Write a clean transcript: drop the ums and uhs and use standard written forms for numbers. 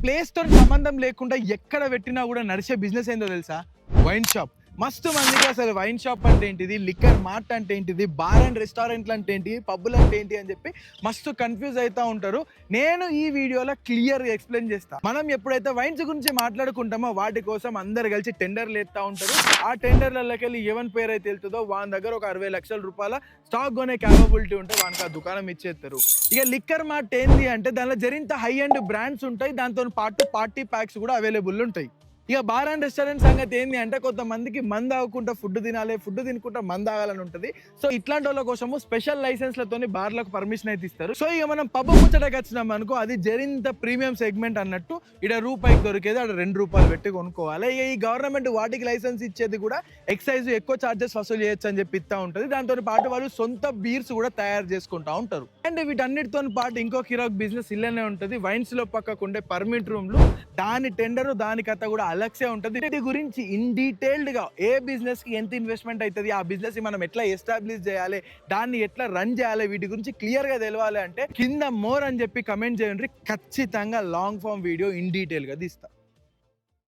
Place తో సంబంధం లేకుండా ఎక్కడ పెట్టినా కూడా నడిచే బిజినెస్ ఏందో తెలుసా? Wine shop. మస్తు మందికి అసలు వైన్ షాప్ అంటే ఏంటిది, లిక్కర్ మార్ట్ అంటే ఏంటిది, బార్ అండ్ రెస్టారెంట్లు అంటే ఏంటి, పబ్బులు అంటే ఏంటి అని చెప్పి మస్తు కన్ఫ్యూజ్ అవుతూ ఉంటారు. నేను ఈ వీడియోలో క్లియర్గా ఎక్స్ప్లెయిన్ చేస్తా. మనం ఎప్పుడైతే వైన్స్ గురించి మాట్లాడుకుంటామో వాటి కోసం అందరు కలిసి టెండర్లు ఎత్తా ఉంటారు. ఆ టెండర్లకి వెళ్ళి ఎవరి పేరు అయితే వెళ్తుందో వాని దగ్గర ఒక 60 లక్షల రూపాయల స్టాక్ కొనే క్యాపబిలిటీ ఉంటే వానికి ఆ దుకాణం ఇచ్చేస్తారు. ఇక లిక్కర్ మార్ట్ ఏంది అంటే దానిలో జరింత హై అండ్ బ్రాండ్స్ ఉంటాయి, దాంతో పాటు పార్టీ ప్యాక్స్ కూడా అవైలబుల్ ఉంటాయి. ఇక బార్ అండ్ రెస్టారెంట్ సంగతి ఏంది అంటే కొంతమందికి మందు తాగకుండా ఫుడ్ తినాలి, ఫుడ్ తినకుండా మందు తాగాలని ఉంటుంది. సో ఇట్లాంటి వాళ్ళ కోసము స్పెషల్ లైసెన్స్లతోని బార్లకు పర్మిషన్ అయితే ఇస్తారు. సో ఇక మనం పబ్బు ముచ్చటకి వచ్చినాం అనుకో, అది జరింత ప్రీమియం సెగ్మెంట్ అన్నట్టు. ఇక్కడ రూపాయికి దొరికేది అక్కడ ₹2 పెట్టి కొనుక్కోవాలి. ఇక ఈ గవర్నమెంట్ వాటికి లైసెన్స్ ఇచ్చేది కూడా ఎక్సైజ్ ఎక్కువ చార్జెస్ వసూలు చేయొచ్చు అని చెప్పి ఇస్తా ఉంటుంది. దాంతో పాటు వాళ్ళు సొంత బీర్స్ కూడా తయారు చేసుకుంటా ఉంటారు. అండ్ వీటన్నిటితో పాటు ఇంకో కిరాక్ బిజినెస్ ఇల్లనే ఉంటుంది. వైన్స్ లో పక్కకు ఉండే పర్మిట్ రూమ్లు, దాని టెండర్ దాని కథ కూడా అలక్సే ఉంటుంది. వీటి గురించి ఇన్ డీటెయిల్డ్ గా ఏ బిజినెస్ కి ఎంత ఇన్వెస్ట్మెంట్ అవుతుంది, ఆ బిజినెస్ మనం ఎట్లా ఎస్టాబ్లిష్ చేయాలి, దాన్ని ఎట్లా రన్ చేయాలి, వీటి గురించి క్లియర్ గా తెలవాలి అంటే కింద మోర్ అని చెప్పి కమెంట్ చేయండి. ఖచ్చితంగా long form video in detail గా తీస్తా.